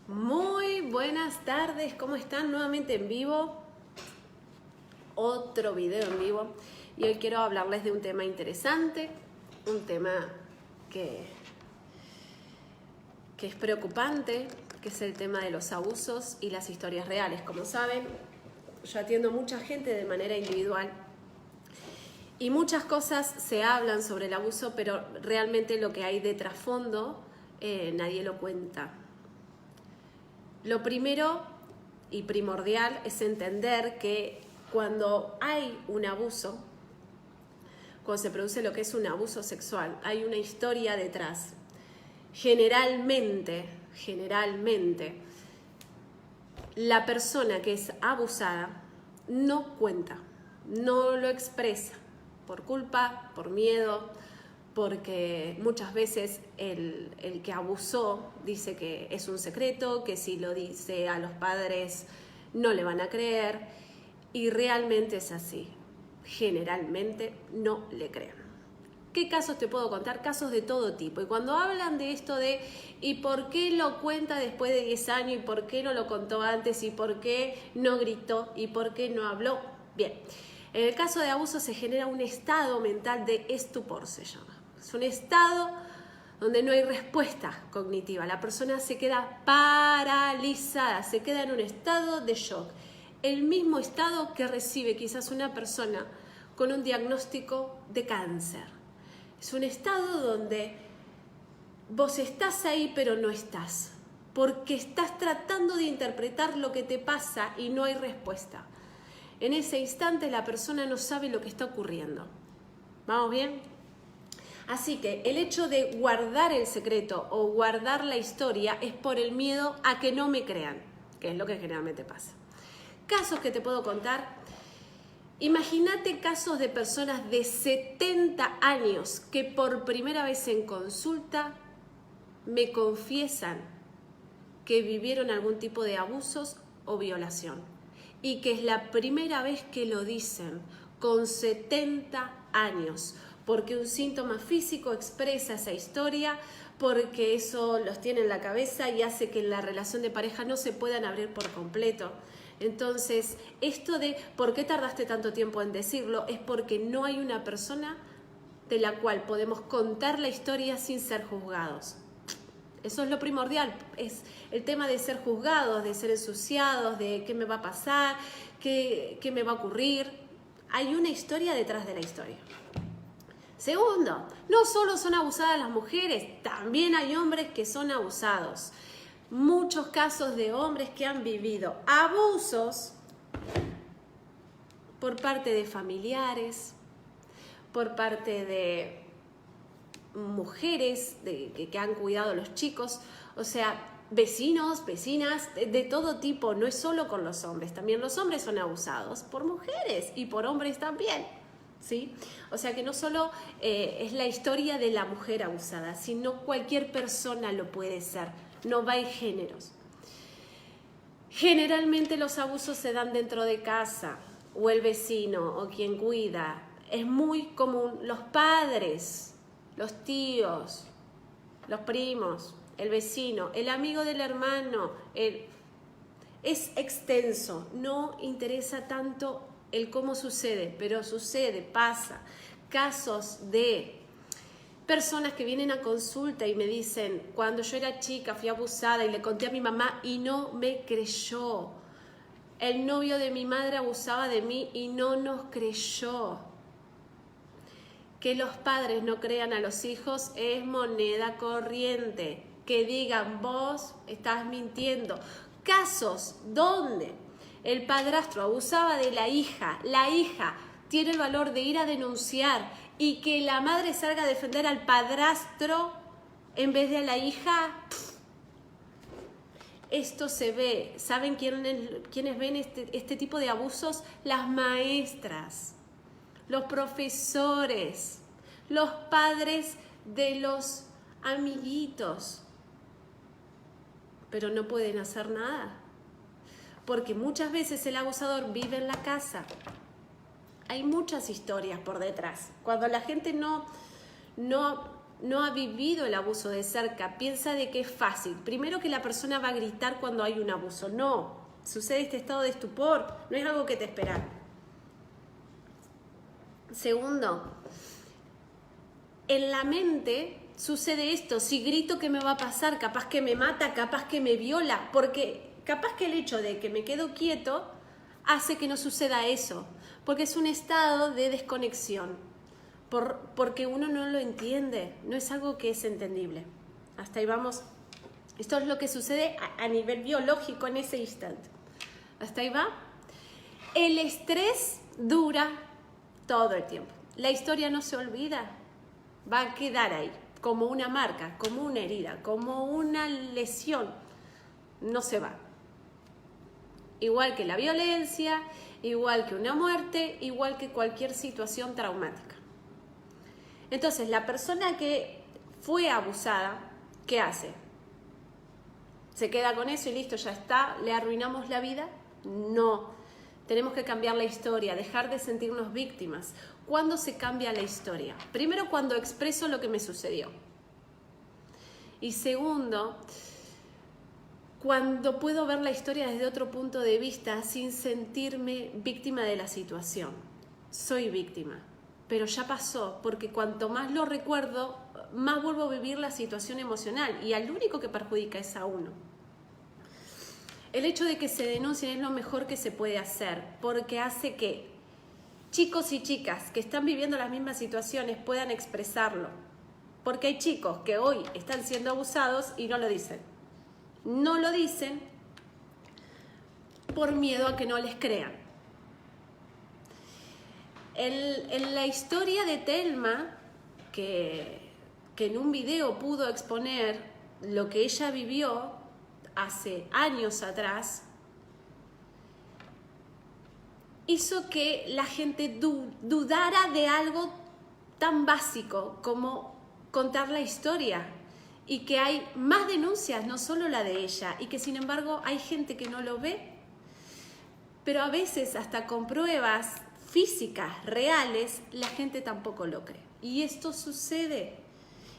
Muy buenas tardes, ¿cómo están? Nuevamente en vivo, otro video en vivo, y hoy quiero hablarles de un tema interesante, un tema que es preocupante, que es el tema de los abusos y las historias reales. Como saben, yo atiendo mucha gente de manera individual y muchas cosas se hablan sobre el abuso, pero realmente lo que hay de trasfondo nadie lo cuenta. Lo primero y primordial es entender que cuando hay un abuso, cuando se produce lo que es un abuso sexual, hay una historia detrás. Generalmente, la persona que es abusada no cuenta, no lo expresa, por culpa, por miedo, porque muchas veces el que abusó dice que es un secreto, que si lo dice a los padres no le van a creer, y realmente es así. Generalmente no le creen. ¿Qué casos te puedo contar? Casos de todo tipo. Y cuando hablan de esto de ¿y por qué lo cuenta después de 10 años? ¿Y por qué no lo contó antes? ¿Y por qué no gritó? ¿Y por qué no habló? Bien, en el caso de abuso se genera un estado mental de estupor, se llama. Es un estado donde no hay respuesta cognitiva. La persona se queda paralizada, se queda en un estado de shock. El mismo estado que recibe quizás una persona con un diagnóstico de cáncer. Es un estado donde vos estás ahí pero no estás, porque estás tratando de interpretar lo que te pasa y no hay respuesta. En ese instante la persona no sabe lo que está ocurriendo. ¿Vamos bien? Así que el hecho de guardar el secreto o guardar la historia es por el miedo a que no me crean, que es lo que generalmente pasa. Casos que te puedo contar. Imagínate casos de personas de 70 años que por primera vez en consulta me confiesan que vivieron algún tipo de abusos o violación y que es la primera vez que lo dicen con 70 años, porque un síntoma físico expresa esa historia, porque eso los tiene en la cabeza y hace que en la relación de pareja no se puedan abrir por completo. Entonces, esto de ¿por qué tardaste tanto tiempo en decirlo? Es porque no hay una persona de la cual podemos contar la historia sin ser juzgados. Eso es lo primordial, es el tema de ser juzgados, de ser ensuciados, de qué me va a pasar, qué me va a ocurrir. Hay una historia detrás de la historia. Segundo, no solo son abusadas las mujeres, también hay hombres que son abusados. Muchos casos de hombres que han vivido abusos por parte de familiares, por parte de mujeres que han cuidado a los chicos, o sea, vecinos, vecinas, de todo tipo, no es solo con los hombres, también los hombres son abusados por mujeres y por hombres también, ¿sí? O sea que no solo es la historia de la mujer abusada, sino cualquier persona lo puede ser, no va en géneros. Generalmente los abusos se dan dentro de casa, o el vecino, o quien cuida. Es muy común los padres, los tíos, los primos, el vecino, el amigo del hermano. Es extenso, no interesa tanto el cómo sucede, pero sucede, pasa. Casos de personas que vienen a consulta y me dicen, cuando yo era chica fui abusada y le conté a mi mamá y no me creyó. El novio de mi madre abusaba de mí y no nos creyó. Que los padres no crean a los hijos es moneda corriente. Que digan, vos estás mintiendo. Casos donde el padrastro abusaba de la hija tiene el valor de ir a denunciar y que la madre salga a defender al padrastro en vez de a la hija. Esto se ve. ¿Saben quiénes ven este tipo de abusos? Las maestras, los profesores, los padres de los amiguitos. Pero no pueden hacer nada, porque muchas veces el abusador vive en la casa. Hay muchas historias por detrás. Cuando la gente no no ha vivido el abuso de cerca, piensa de que es fácil. Primero, que la persona va a gritar cuando hay un abuso. No, sucede este estado de estupor, no es algo que te esperas. Segundo, en la mente sucede esto: si grito, ¿qué me va a pasar? Capaz que me mata, capaz que me viola, porque capaz que el hecho de que me quedo quieto hace que no suceda eso, porque es un estado de desconexión, porque uno no lo entiende, no es algo que es entendible. Hasta ahí vamos. Esto es lo que sucede a nivel biológico en ese instante. Hasta ahí va. El estrés dura todo el tiempo. La historia no se olvida, va a quedar ahí, como una marca, como una herida, como una lesión. No se va. Igual que la violencia, igual que una muerte, igual que cualquier situación traumática. Entonces, la persona que fue abusada, ¿qué hace? ¿Se queda con eso y listo, ya está? ¿Le arruinamos la vida? No. Tenemos que cambiar la historia, dejar de sentirnos víctimas. ¿Cuándo se cambia la historia? Primero, cuando expreso lo que me sucedió. Y segundo, cuando puedo ver la historia desde otro punto de vista sin sentirme víctima de la situación. Soy víctima, pero ya pasó, porque cuanto más lo recuerdo, más vuelvo a vivir la situación emocional y al único que perjudica es a uno. El hecho de que se denuncien es lo mejor que se puede hacer, porque hace que chicos y chicas que están viviendo las mismas situaciones puedan expresarlo. Porque hay chicos que hoy están siendo abusados y no lo dicen. No lo dicen por miedo a que no les crean. En la historia de Telma, que en un video pudo exponer lo que ella vivió hace años atrás, hizo que la gente dudara de algo tan básico como contar la historia, y que hay más denuncias, no solo la de ella, y que sin embargo hay gente que no lo ve, pero a veces hasta con pruebas físicas, reales, la gente tampoco lo cree. Y esto sucede,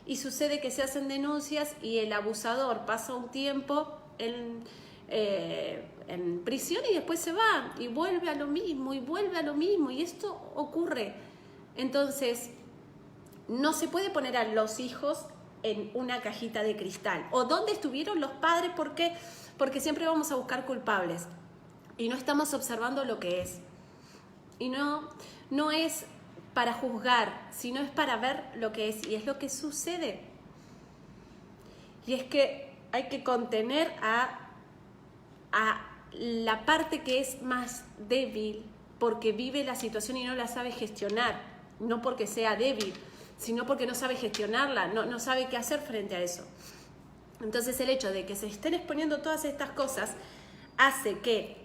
y sucede que se hacen denuncias y el abusador pasa un tiempo en prisión y después se va y vuelve a lo mismo y vuelve a lo mismo, y esto ocurre. Entonces no se puede poner a los hijos en una cajita de cristal. ¿O dónde estuvieron los padres? Porque siempre vamos a buscar culpables y no estamos observando lo que es. Y no es para juzgar, sino es para ver lo que es, y es lo que sucede. Y es que hay que contener a la parte que es más débil, porque vive la situación y no la sabe gestionar, no porque sea débil, sino porque no sabe gestionarla, no sabe qué hacer frente a eso. Entonces el hecho de que se estén exponiendo todas estas cosas hace que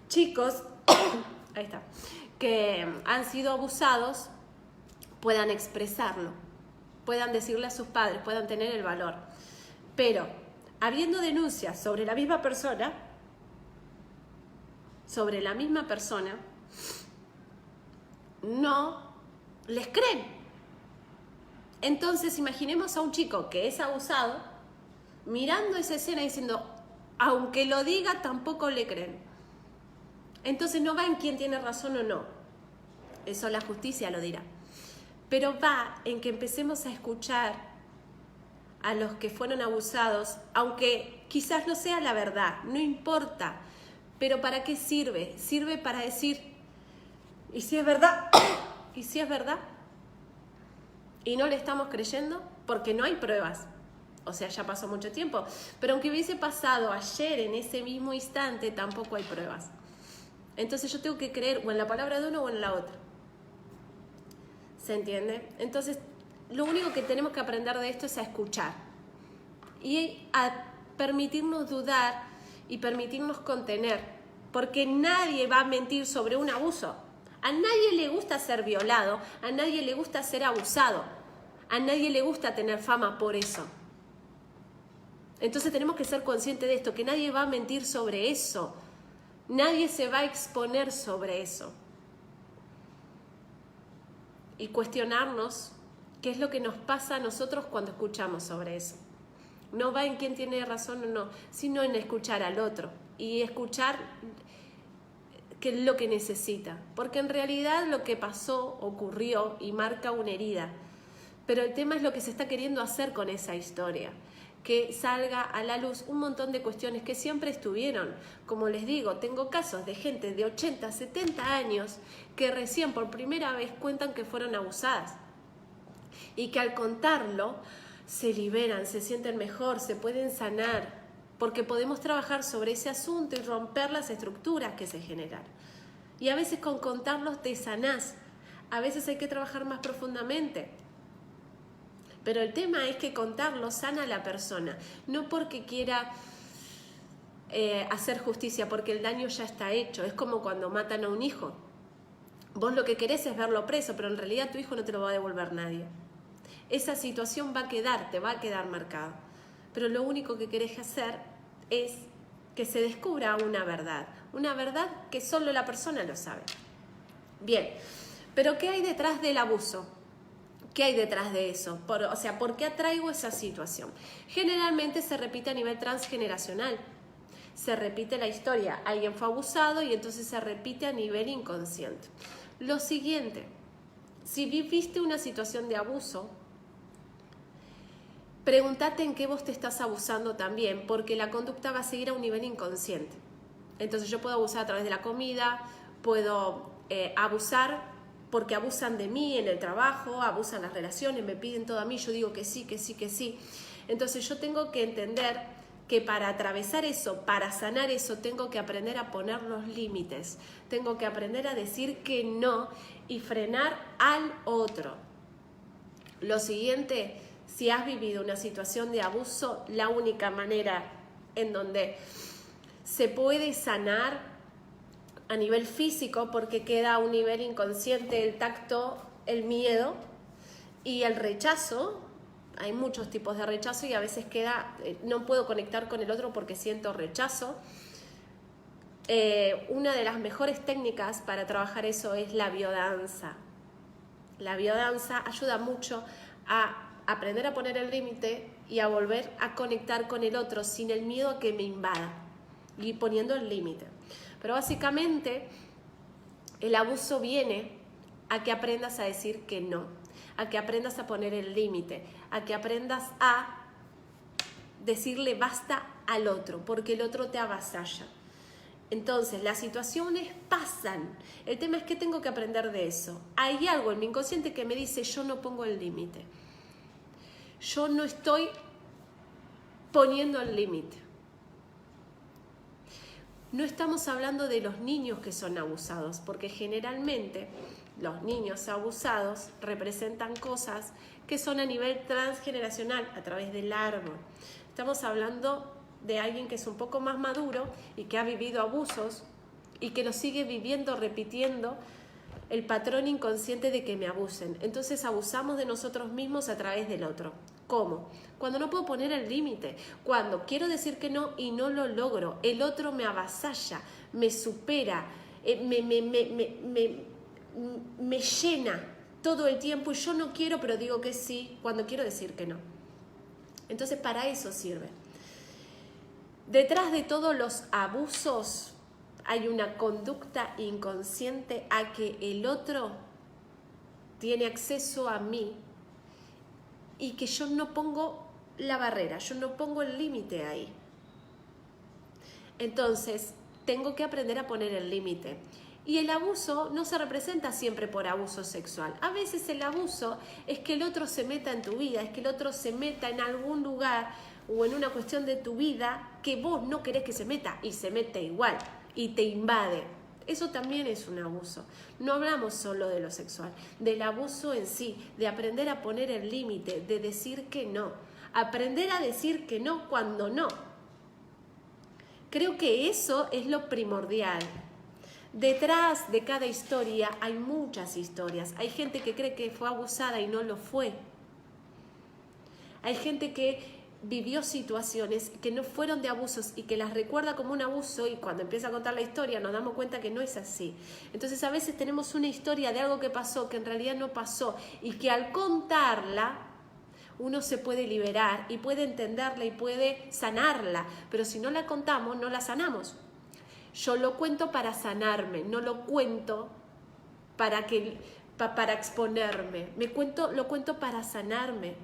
chicos ahí está, que han sido abusados puedan expresarlo, puedan decirle a sus padres, puedan tener el valor. Pero habiendo denuncias sobre la misma persona, no les creen. Entonces imaginemos a un chico que es abusado mirando esa escena diciendo, aunque lo diga, tampoco le creen. Entonces no va en quién tiene razón o no, eso la justicia lo dirá, pero va en que empecemos a escuchar a los que fueron abusados, aunque quizás no sea la verdad, no importa, pero ¿para qué sirve? Sirve para decir, ¿y si es verdad? ¿Y si es verdad? Y no le estamos creyendo porque no hay pruebas. O sea, ya pasó mucho tiempo, pero aunque hubiese pasado ayer en ese mismo instante, tampoco hay pruebas. Entonces yo tengo que creer o en la palabra de uno o en la otra. ¿Se entiende? Entonces, lo único que tenemos que aprender de esto es a escuchar y a permitirnos dudar y permitirnos contener, porque nadie va a mentir sobre un abuso. A nadie le gusta ser violado, a nadie le gusta ser abusado, a nadie le gusta tener fama por eso. Entonces tenemos que ser conscientes de esto, que nadie va a mentir sobre eso, nadie se va a exponer sobre eso. Y cuestionarnos ¿Qué es lo que nos pasa a nosotros cuando escuchamos sobre eso? No va en quién tiene razón o no, sino en escuchar al otro y escuchar qué es lo que necesita. Porque en realidad lo que pasó, ocurrió y marca una herida. Pero el tema es lo que se está queriendo hacer con esa historia. Que salga a la luz un montón de cuestiones que siempre estuvieron. Como les digo, tengo casos de gente de 80, 70 años que recién por primera vez cuentan que fueron abusadas. Y que al contarlo se liberan, se sienten mejor, se pueden sanar, porque podemos trabajar sobre ese asunto y romper las estructuras que se generan. Y a veces con contarlos te sanás, a veces hay que trabajar más profundamente. Pero el tema es que contarlo sana a la persona, no porque quiera hacer justicia, porque el daño ya está hecho. Es como cuando matan a un hijo. Vos lo que querés es verlo preso, pero en realidad tu hijo no te lo va a devolver nadie. Esa situación va a quedar, te va a quedar marcada. Pero lo único que querés hacer es que se descubra una verdad que solo la persona lo sabe. Bien, pero ¿qué hay detrás del abuso? ¿Qué hay detrás de eso? ¿Por qué atraigo esa situación? Generalmente se repite a nivel transgeneracional. Se repite la historia. Alguien fue abusado y entonces se repite a nivel inconsciente. Lo siguiente, si viviste una situación de abuso, pregúntate en qué vos te estás abusando también, porque la conducta va a seguir a un nivel inconsciente. Entonces yo puedo abusar a través de la comida, puedo abusar porque abusan de mí en el trabajo, abusan las relaciones, me piden todo a mí, yo digo que sí, que sí, que sí. Entonces yo tengo que entender que para atravesar eso, para sanar eso, tengo que aprender a poner los límites, tengo que aprender a decir que no y frenar al otro. Lo siguiente, si has vivido una situación de abuso, la única manera en donde se puede sanar a nivel físico, porque queda a un nivel inconsciente el tacto, el miedo y el rechazo. Hay muchos tipos de rechazo y a veces queda, no puedo conectar con el otro porque siento rechazo. Una de las mejores técnicas para trabajar eso es la biodanza. La biodanza ayuda mucho a aprender a poner el límite y a volver a conectar con el otro sin el miedo a que me invada y poniendo el límite. Pero básicamente el abuso viene a que aprendas a decir que no, a que aprendas a poner el límite, a que aprendas a decirle basta al otro, porque el otro te avasalla. Entonces, las situaciones pasan. El tema es que tengo que aprender de eso. Hay algo en mi inconsciente que me dice, yo no pongo el límite. Yo no estoy poniendo el límite. No estamos hablando de los niños que son abusados, porque generalmente los niños abusados representan cosas que son a nivel transgeneracional, a través del árbol. Estamos hablando de alguien que es un poco más maduro y que ha vivido abusos y que lo sigue viviendo, repitiendo el patrón inconsciente de que me abusen. Entonces abusamos de nosotros mismos a través del otro. ¿Cómo? Cuando no puedo poner el límite, cuando quiero decir que no y no lo logro, el otro me avasalla, me supera, me llena todo el tiempo y yo no quiero, pero digo que sí cuando quiero decir que no. Entonces para eso sirve. Detrás de todos los abusos hay una conducta inconsciente a que el otro tiene acceso a mí y que yo no pongo la barrera, yo no pongo el límite ahí. Entonces, tengo que aprender a poner el límite. Y el abuso no se representa siempre por abuso sexual. A veces el abuso es que el otro se meta en tu vida, es que el otro se meta en algún lugar o en una cuestión de tu vida que vos no querés que se meta y se mete igual y te invade. Eso también es un abuso. No hablamos solo de lo sexual, del abuso en sí, de aprender a poner el límite, de decir que no. Aprender a decir que no cuando no. Creo que eso es lo primordial. Detrás de cada historia hay muchas historias. Hay gente que cree que fue abusada y no lo fue. Hay gente que vivió situaciones que no fueron de abusos y que las recuerda como un abuso, y cuando empieza a contar la historia nos damos cuenta que no es así. Entonces a veces tenemos una historia de algo que pasó que en realidad no pasó, y que al contarla uno se puede liberar y puede entenderla y puede sanarla, pero si no la contamos no la sanamos. Yo lo cuento para sanarme, no lo cuento para exponerme, lo cuento para sanarme.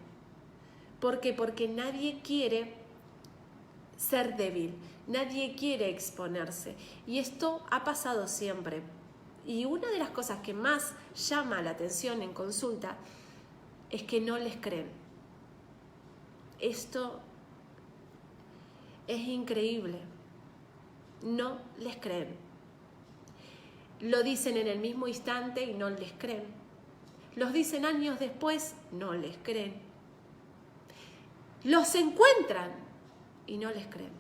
¿Por qué? Porque nadie quiere ser débil, nadie quiere exponerse. Y esto ha pasado siempre. Y una de las cosas que más llama la atención en consulta es que no les creen. Esto es increíble. No les creen. Lo dicen en el mismo instante y no les creen. Los dicen años después, no les creen. Los encuentran y no les creen.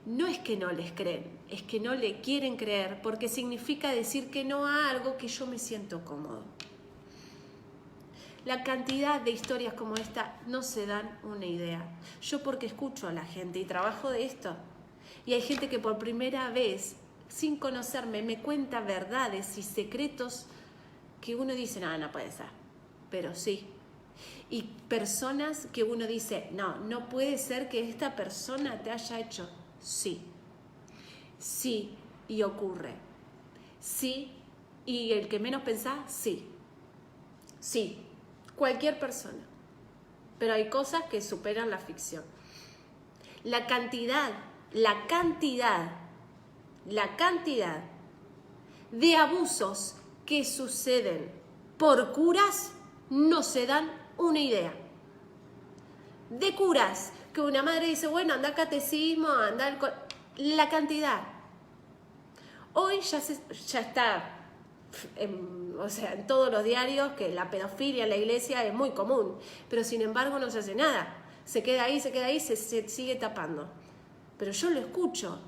No es que no les creen, es que no le quieren creer, porque significa decir que no a algo que yo me siento cómodo. La cantidad de historias como esta no se dan una idea. Yo porque escucho a la gente y trabajo de esto, y hay gente que por primera vez, sin conocerme, me cuenta verdades y secretos que uno dice, no puede ser, pero sí. Y personas que uno dice, no puede ser que esta persona te haya hecho. Sí, y ocurre. Sí, y el que menos pensás, sí, cualquier persona. Pero hay cosas que superan la ficción. La cantidad de abusos que suceden por curas no se dan una idea. De curas, que una madre dice, bueno, anda al catecismo, anda al... La cantidad. Hoy ya está, en todos los diarios, que la pedofilia en la iglesia es muy común, pero sin embargo no se hace nada. Se queda ahí, se sigue tapando. Pero yo lo escucho.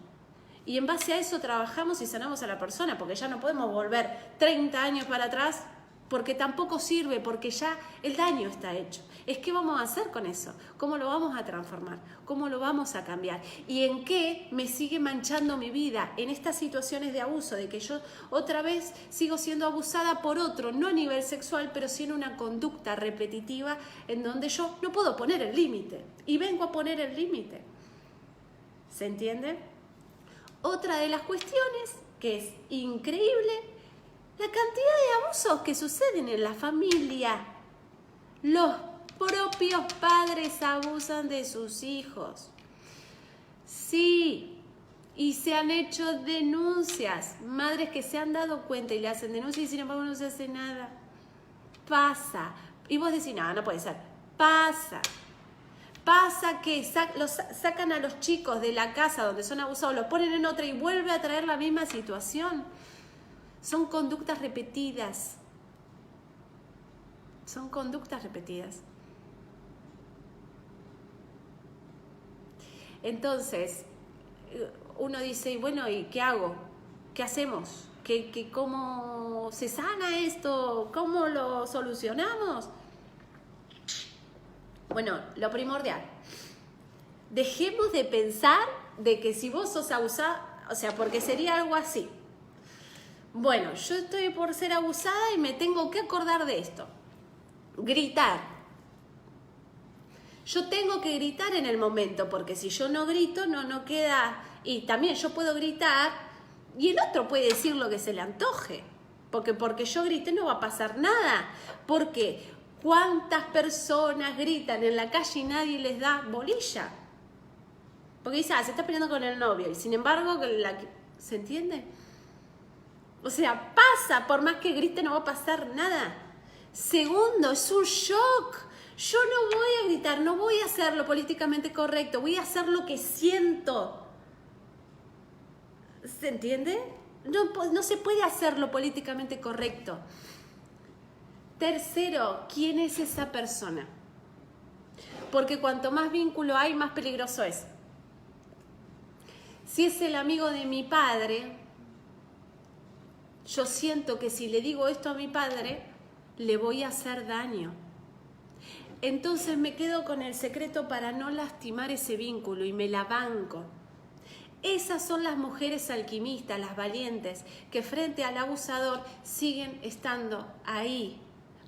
Y en base a eso trabajamos y sanamos a la persona, porque ya no podemos volver 30 años para atrás, porque tampoco sirve, porque ya el daño está hecho. ¿Qué vamos a hacer con eso? ¿Cómo lo vamos a transformar? ¿Cómo lo vamos a cambiar? ¿Y en qué me sigue manchando mi vida? En estas situaciones de abuso, de que yo otra vez sigo siendo abusada por otro, no a nivel sexual, pero sí en una conducta repetitiva en donde yo no puedo poner el límite. Y vengo a poner el límite. ¿Se entiende? Otra de las cuestiones que es increíble, la cantidad de abusos que suceden en la familia. Los propios padres abusan de sus hijos. Sí, y se han hecho denuncias. Madres que se han dado cuenta y le hacen denuncias y sin embargo no se hace nada. Pasa. Y vos decís, no puede ser. Pasa que sacan a los chicos de la casa donde son abusados, los ponen en otra y vuelve a traer la misma situación. Son conductas repetidas. Entonces, uno dice, bueno, ¿y qué hago? ¿Qué hacemos? ¿Cómo se sana esto? ¿Cómo lo solucionamos? Bueno, lo primordial. Dejemos de pensar de que si vos sos abusada, porque sería algo así. Bueno, yo estoy por ser abusada y me tengo que acordar de esto. Gritar. Yo tengo que gritar en el momento, porque si yo no grito, no queda... Y también yo puedo gritar y el otro puede decir lo que se le antoje. Porque yo grité no va a pasar nada. Porque ¿cuántas personas gritan en la calle y nadie les da bolilla? Porque dice, se está peleando con el novio. Y sin embargo, ¿se entiende? Pasa, por más que grite no va a pasar nada. Segundo, es un shock. Yo no voy a gritar, no voy a hacer lo políticamente correcto, voy a hacer lo que siento. ¿Se entiende? No se puede hacer lo políticamente correcto. Tercero, ¿quién es esa persona? Porque cuanto más vínculo hay, más peligroso es. Si es el amigo de mi padre, yo siento que si le digo esto a mi padre, le voy a hacer daño. entonces me quedo con el secreto para no lastimar ese vínculo y me la banco. Esas son las mujeres alquimistas, las valientes, que frente al abusador siguen estando ahí,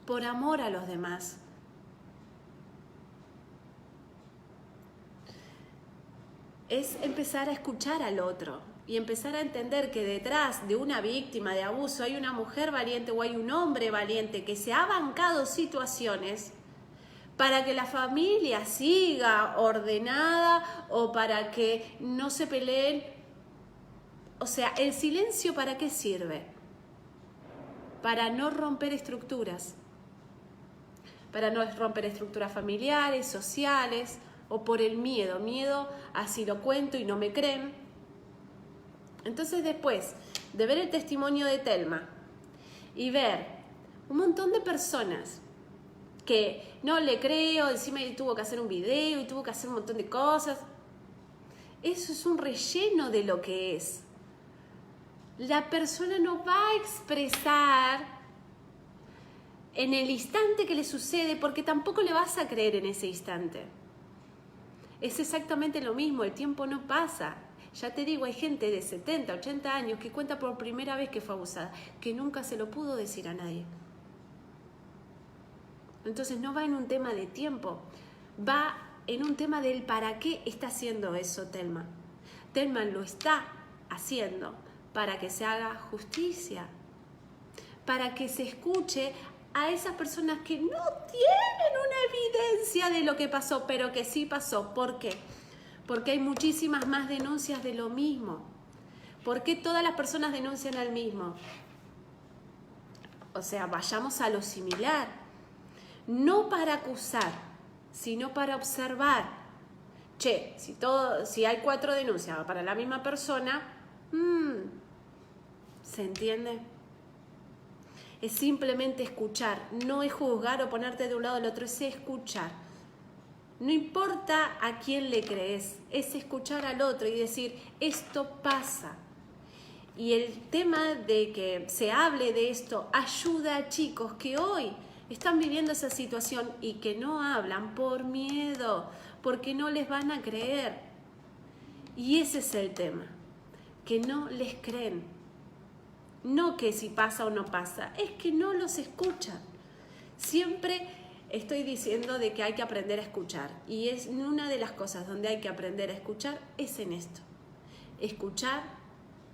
por amor a los demás. Es empezar a escuchar al otro y empezar a entender que detrás de una víctima de abuso hay una mujer valiente o hay un hombre valiente que se ha bancado situaciones para que la familia siga ordenada o para que no se peleen. O sea, ¿el silencio para qué sirve? Para no romper estructuras. Para no romper estructuras familiares, sociales, o por el miedo a si lo cuento y no me creen. Entonces, después de ver el testimonio de Telma y ver un montón de personas que no le creo, encima tuvo que hacer un video y tuvo que hacer un montón de cosas, eso es un relleno de lo que es. La persona no va a expresar en el instante que le sucede, porque tampoco le vas a creer en ese instante. Es exactamente lo mismo, el tiempo no pasa. Ya te digo, hay gente de 70, 80 años que cuenta por primera vez que fue abusada, que nunca se lo pudo decir a nadie. Entonces no va en un tema de tiempo, va en un tema del para qué está haciendo eso Telma. Telma lo está haciendo para que se haga justicia, para que se escuche a esas personas que no tienen una evidencia de lo que pasó, pero que sí pasó. ¿Por qué? Porque hay muchísimas más denuncias de lo mismo. ¿Por qué todas las personas denuncian al mismo? O sea, vayamos a lo similar. No para acusar, sino para observar. Che, si hay 4 denuncias para la misma persona, ¿se entiende? Es simplemente escuchar, no es juzgar o ponerte de un lado al otro, es escuchar. No importa a quién le crees, es escuchar al otro y decir, esto pasa. Y el tema de que se hable de esto ayuda a chicos que hoy están viviendo esa situación y que no hablan por miedo, porque no les van a creer. Y ese es el tema, que no les creen. No que si pasa o no pasa, es que no los escuchan. Siempre estoy diciendo de que hay que aprender a escuchar. Y es una de las cosas donde hay que aprender a escuchar es en esto. Escuchar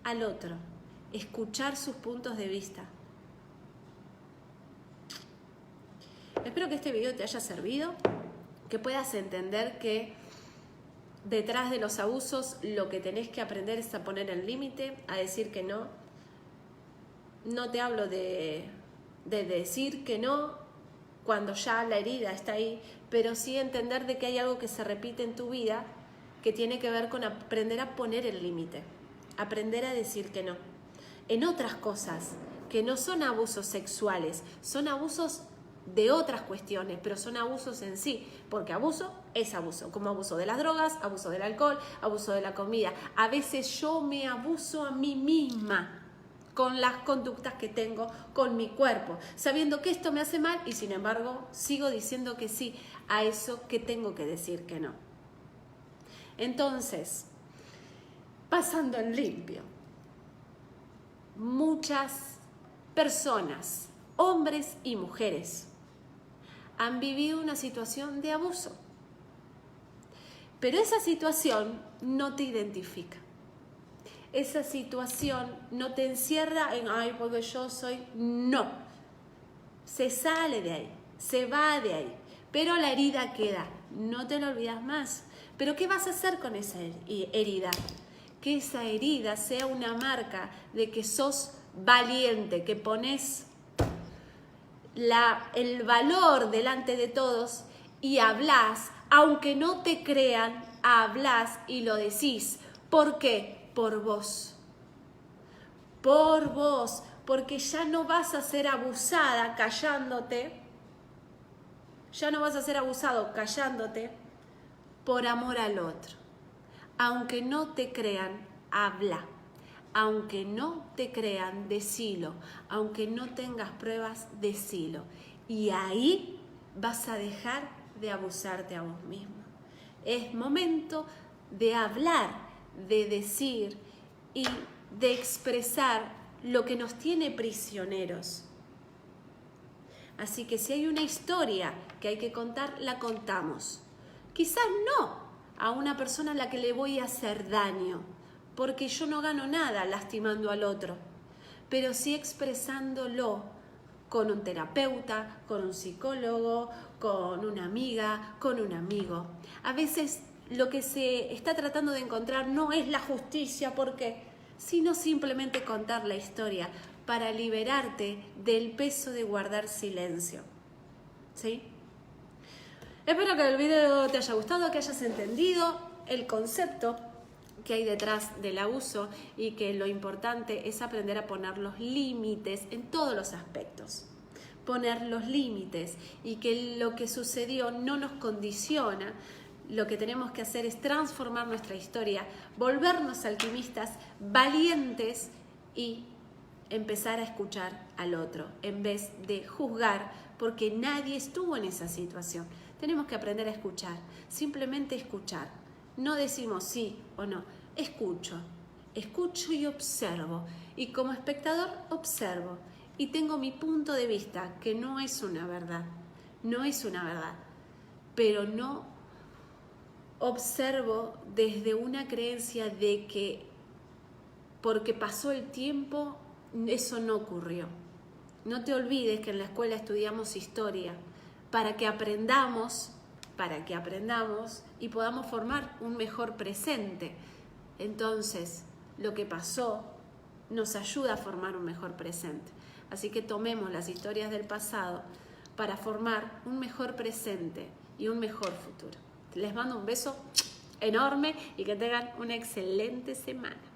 al otro. Escuchar sus puntos de vista. Espero que este video te haya servido. Que puedas entender que detrás de los abusos lo que tenés que aprender es a poner el límite, a decir que no. No te hablo de decir que no cuando ya la herida está ahí, pero sí entender de que hay algo que se repite en tu vida que tiene que ver con aprender a poner el límite, aprender a decir que no. En otras cosas que no son abusos sexuales, son abusos de otras cuestiones, pero son abusos en sí, porque abuso es abuso, como abuso de las drogas, abuso del alcohol, abuso de la comida. A veces yo me abuso a mí misma con las conductas que tengo con mi cuerpo, sabiendo que esto me hace mal y sin embargo sigo diciendo que sí a eso que tengo que decir que no. Entonces, pasando en limpio, muchas personas, hombres y mujeres, han vivido una situación de abuso, pero esa situación no te identifica. Esa situación no te encierra en, ay, porque yo soy... No. Se sale de ahí, se va de ahí, pero la herida queda. No te lo olvidas más. Pero ¿qué vas a hacer con esa herida? Que esa herida sea una marca de que sos valiente, que pones el valor delante de todos y hablas, aunque no te crean, hablas y lo decís. ¿Por qué? Por vos, porque ya no vas a ser abusada callándote, ya no vas a ser abusado callándote por amor al otro. Aunque no te crean, habla, aunque no te crean, decilo, aunque no tengas pruebas, decilo. Y ahí vas a dejar de abusarte a vos mismo. Es momento de hablar, de decir y de expresar lo que nos tiene prisioneros. Así que si hay una historia que hay que contar, la contamos. Quizás no a una persona a la que le voy a hacer daño, porque yo no gano nada lastimando al otro, pero sí expresándolo con un terapeuta, con un psicólogo, con una amiga, con un amigo. A veces lo que se está tratando de encontrar no es la justicia, porque sino simplemente contar la historia para liberarte del peso de guardar silencio. ¿Sí? Espero que el video te haya gustado, que hayas entendido el concepto que hay detrás del abuso y que lo importante es aprender a poner los límites en todos los aspectos. Poner los límites y que lo que sucedió no nos condiciona. Lo que tenemos que hacer es transformar nuestra historia, volvernos alquimistas, valientes y empezar a escuchar al otro en vez de juzgar, porque nadie estuvo en esa situación. Tenemos que aprender a escuchar, simplemente escuchar. No decimos sí o no, escucho y observo. Y como espectador observo y tengo mi punto de vista, que no es una verdad, pero no observo desde una creencia de que porque pasó el tiempo eso no ocurrió. No te olvides que en la escuela estudiamos historia para que aprendamos y podamos formar un mejor presente. Entonces, lo que pasó nos ayuda a formar un mejor presente. Así que tomemos las historias del pasado para formar un mejor presente y un mejor futuro. Les mando un beso enorme y que tengan una excelente semana.